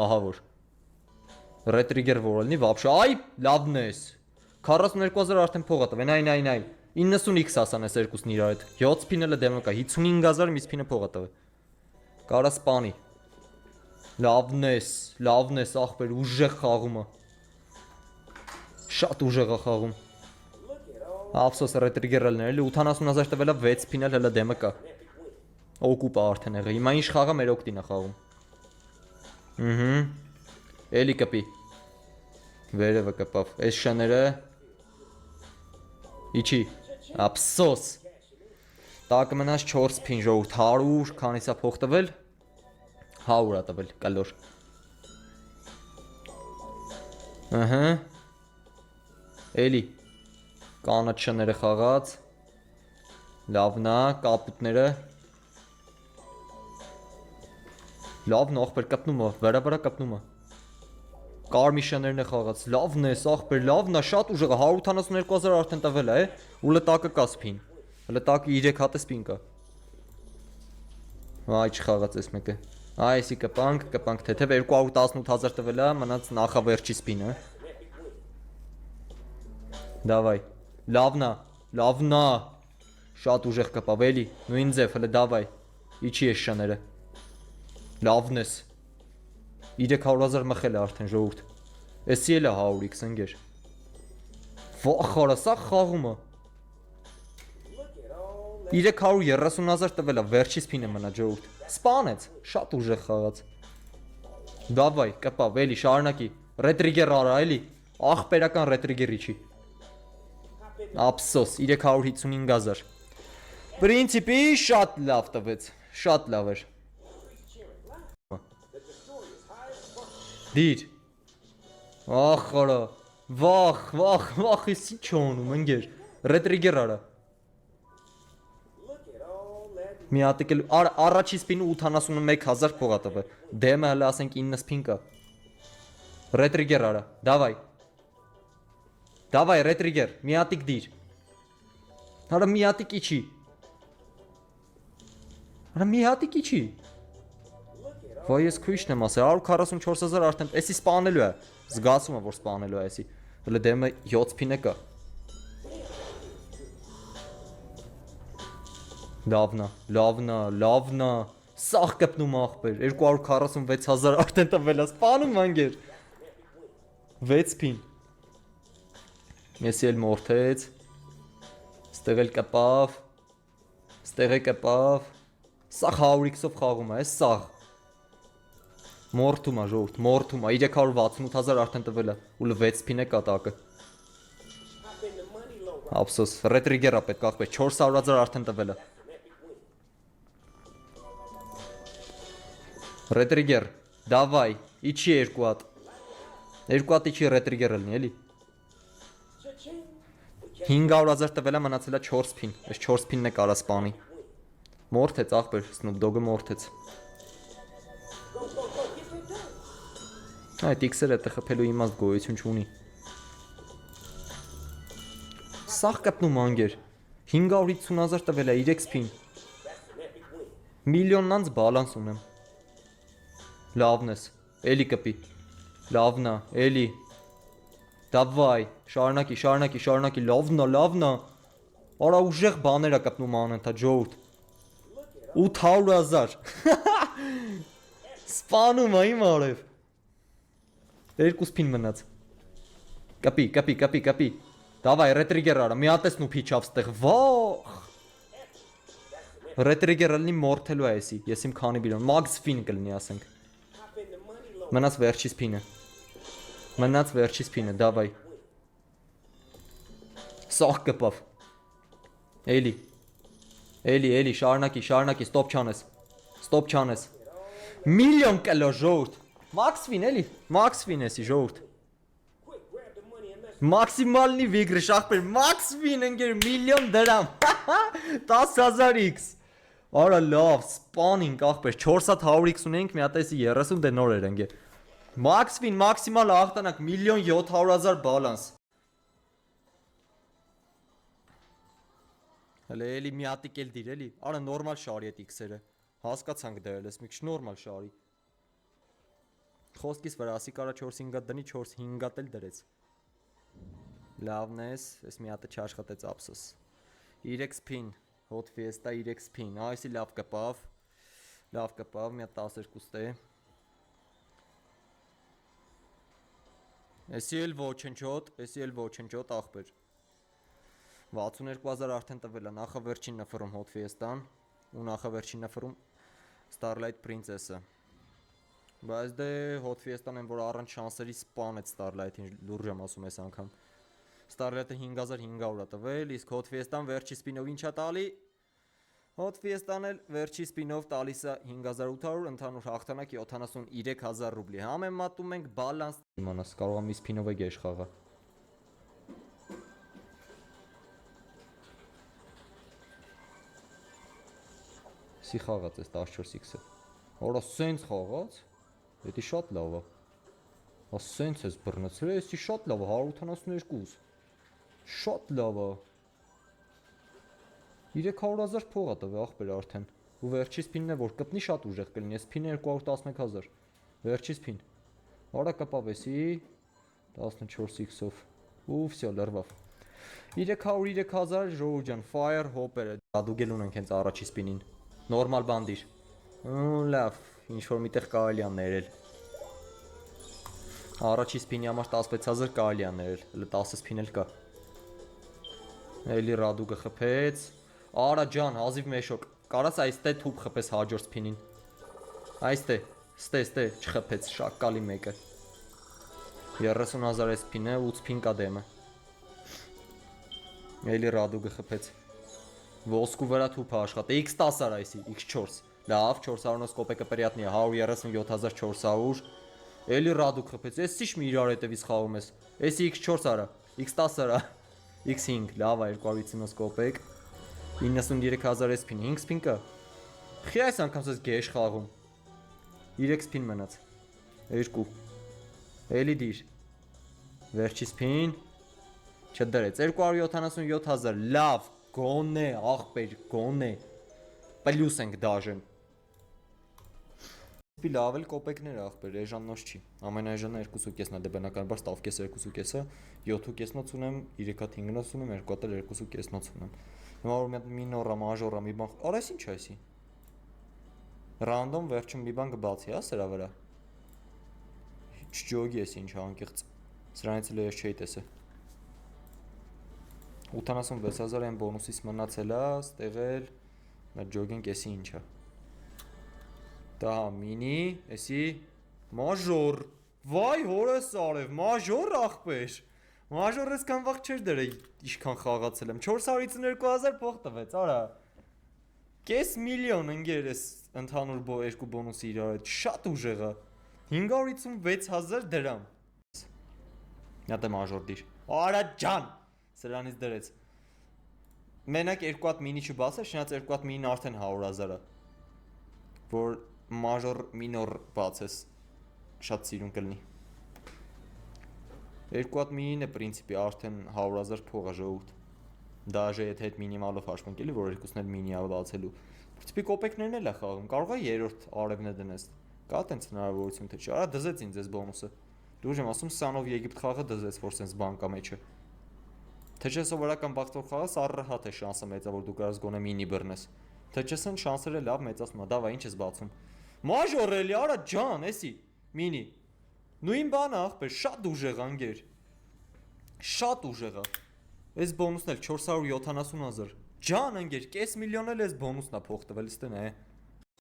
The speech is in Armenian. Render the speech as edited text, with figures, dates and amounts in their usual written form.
ահա որ ռետրիգեր որելնի վաբշե այ լավն ես 42000 արդեն փողա տվեն այն 90x ասանես երկուսն իրար հետ 7 փինել դեմը կա 55000 միս փինը փողա տվե կարա սպանի լավն ես ախպեր ուժեղ խաղումը շատ ուժեղ է խաղում ափսոս ռետրիգերելն էլի 80000 տվելա 6 փինել հələ դեմը կա օկուպա արդեն եղե հիմա ինչ խաղա մեր օկտին է խաղում էլի կպի վերևը կպավ այս շները իչի ափսոս տակը մնաց 4 փին ժողովուրդ 100 քանիսա փող տվել 100 ա տվել կալոր էլի կանաչ շները խաղաց լավն է կապուտները լավն ախպեր կպնում է վրա կպնում է կարմիր շներն է խաղաց լավն է ախպեր լավն է շատ ուժեղ է 182000 արդեն տվել է ու լտակը կա սփին լտակը 3 հատ է սփին կա այ չխաղաց էս մեկը այսի կպանք թեթև 218000 տվել է մնաց նախավերջի սփինը դավայ լավն է շատ ուժեղ կպավ էլի նույն ձև հələ դավայ իչի ես շները լավն ես 300000 մխել է արդեն ժողովուրդ էսի էլ է 100x ընկեր վախարա սա խաղումը 330000 տվել է վերջի սփինը մնա ժողովուրդ սպանեց շատ ուժեղ խաղաց դավայ կպավ էլի շարունակի ռետրիգեր արա էլի ախպերական ռետրիգերի չի ափսոս 355000 պրինցիպի շատ լավ տվեց շատ լավ էր դիր ախարա վախ ես ինչ անում ընկեր ռետրիգեր արա մի հատ էլ առաջի սպինը 81000 փողա տվե դեմը հələ ասենք 9 սպին կա ռետրիգեր արա դավայ ռետրիգեր մի հատիկ դիր հələ մի հատիկ իչի վայ ես քույշն եմ ասել 144000 արդեն էսի սպանելու է զգացում եմ որ սպանելու է էսի հələ դեմը 7 փինը կա լավն է սաղ կպնում ախպեր 246000 արդեն տվել է սպանում անգեր 6 փին Էսի էլ մորթեց Ստեղ էլ կպավ Ստեղ է կպավ Սաղ 100x-ով խաղում է սաղ Մորթում է ժողովուրդ մորթում է 368000 արդեն տվել է ու 6 փին է կատակը Ափսոս ռետրիգերա պետք ախպեր 400000 արդեն տվել է Ռետրիգեր դավայ իչի 2 հատ իչի ռետրիգեր ելնի էլի 500000 տվել է մնացել է 4 փին այս 4 փինն է կարա սպանի մորթեց ախպեր Snoop Dogg-ը մորթեց այդ X-երը դա խփելու իմաստ գոյություն չունի Սաղ կպնում անգեր 550000 տվել է 3 փին միլիոննանց բալանս ունեմ լավն ես էլի կպի լավն է էլի Դավայ շարունակի լավն է արա ուժեղ բաներ է կպնում անընդհատ ժողովուրդ 800000 սպանում է իմ արև 2 փին մնաց կպի դավայ ռետրիգեր արա մի հատ Snoop իջավ ստեղ վախ ռետրիգերը լինի մորթելու է էսի ես իմ քանի բիլիոն մաքս ֆին կլինի ասենք մնաց վերջիս փինը դավայ սաղ կպավ էլի շարունակի ստոպ չանես միլիոն կլո ժողովուրդ մաքս ֆին էսի ժողովուրդ մաքսիմալնի վիգրիշ ախպեր մաքս ֆին ընկեր միլիոն դրամ 10000x Արա լավ, սպանինք ախպեր, 4 հատ 100x ունենք, մի հատ էսի 30 դե նոր էր ընկեր Մաքսվին, մաքսիմալ աղտանակ, 1,700,000 բալանս Հələ էլի մի հատիկ էլ դիր էլի, արա նորմալ շարի էտ x-երը Հասկացանք դրել ես, մի քիչ նորմալ շարի խոսքից վրա ասի կարա 4-5-ատ դնի, 4-5-ատ էլ դրեց։ Լավն էս, ես մի հատ չաշխատեց ափսոս։ 3-pin, Hot Fiesta 3-pin, այսի լավ կպավ, մի հատ 12 տե։ Էսի էլ ոչնչոտ ախպեր։ 62000 արդեն տվել է, նախավերջին նֆրում Hot Fiesta-ն ու նախավերջին նֆրում Starlight Princess-ը։ Բայց դե Hot Fiesta-ն են, որ առանց շանսերի սպանեց Starlight-ին, լուրջ եմ ասում այս անգամ։ Starlight-ը 5500 է տվել, իսկ Hot Fiesta-ն վերջի սպինով ինչա տալի։ Hot Fiesta-ն էլ վերջի սպինով տալիս է 5800, ընդհանուր հաղթանակ 73000 ռուբլի։ Համեմատում ենք բալանս։ Իմանաս կարող եմ մի սպինով է գեշ խաղա։ Սի խաղաց էս 14x-ը։ Որա սենց խաղաց։ Դա շատ լավ է։ Հա սենց էս բռնացել, էսի շատ լավ է, 182։ Շատ լավ է։ 300000 փող է տվել ախպեր արդեն։ Ու վերջի սպինն է որ կպնի շատ ուժեղ կլինի, այս սպինը 211000։ Վերջի սպին։ Արա կպավեսի 14x-ով։ Ու վсё լրվավ։ 300000 ժողովուրդ ջան, Fire Hopper-ը դուգել ունենք հենց առաջի սպինին։ Նորմալ բանդիր։ Լավ, ինչ որ միտեղ կարելի է ներել։ Առաջի սպինի համար 16000 կարելի է ներել, հələ 10 սպին էլ կա։ Էլի Ռադուգը խփեց։ Արա ջան, հազիվ մեշոկ։ Կարաս այստե թուփ խփես հաջորդ սպինին։ Այստե, ստե, չխփեց, շակալի մեկը։ 30000 սպինը, 8 սպին կա դեմը։ Էլի Ռադուգը խփեց։ Ոսկու վրա թուփը աշխատե, X10 արա այսի, X4։ Լավ, 400 կոպեկը պրիատնի է, 137400։ Էլի Ռադուգ խփեց, էս ինչ մի իրար հետևից խաղում ես։ Էսի X4 արա, X10 արա, X5, լավ է 250 կոպեկ։ 93000 սպին, 5 սպին կա։ Խի այս անգամ ես գեշ խաղում։ 3 սպին մնաց։ 2։ Էլի դիր։ Վերջի սպին։ Չդրեց 277000, լավ, գոնե, ախպեր, գոնե։ Պլյուս ենք դաժեն։ Սպի լավ էլ կոպեկներ ախպեր, էժանոց չի։ Ամենաէժանը 2.5-ն է, դե բնականաբար ստավկես 2.5-ը, 7.5-նոց ունեմ, 3.5-նոց ունեմ, 2.5-նոց ունեմ։ Հիմա որ մի հատ մինորա, մաժորա մի բան, արես ինչ է այսի։ Ռանդոմ վերջում մի բան կբացի, հա, սրա վրա։ Չջոգի էս ինչ անկեղծ։ Սրանից էլ ես չէի տեսել։ 86000 են բոնուսից մնացել է, ստեղել, մեր ջոգենք էսի ինչա։ Դա մինի, էսի մաժոր, վայ հորս արև, մաժոր ախպեր, մաժոր եսքան վաղ չեր դրել, իշքան խաղացել եմ, 452000 փող տվեց, արա, կես միլիոն ընգեր ես ընդհանուր երկու բոնուսի իրար հետ, շատ ուժեղ է, 556000 դրամ, նյատ է մաժոր դիր, արա ջան, սրանից դրեց, մենակ երկու հատ մինի չբացը, շնած երկու հատ մինին արդեն 100000 է, որ մաժոր մինոր բացես, շատ սիրուն կլնի, երկու հատ մինին է պրինցիպի արդեն 100000 փող է ժողովուրդ, դաժե եթե հետ մինիմալով հաշվենք էլի, որ երկուսն էլ մինի է բացելու, պրինցիպի կոպեկներն էլ է խաղում, կարող է երրորդ արևն է դնես, կա տենց հնարավորություն թե չի, արա դզեց ինձ այս բոնուսը, լուրջ եմ ասում Սանով Եգիպտ խաղը դզեց, որ սենց բան կա մեջը, թե չէ սովորական բախտոր խաղաս առհատ է շանսը մեծա, որ դու կարաս գոնե մինի բռնես, թե չեսն շանսերը լավ մեծացնում է, դավա ինչ ես բացում, մաժոր էլի, արա ջան, էսի, մինի, նույն բանը ախպեր, շատ ուժեղ անգեր, շատ ուժեղ է, այս բոնուսն էլ 470000, ջան անգեր, կես միլիոն էլ այս բոնուսն է փող տվել, ստեն է,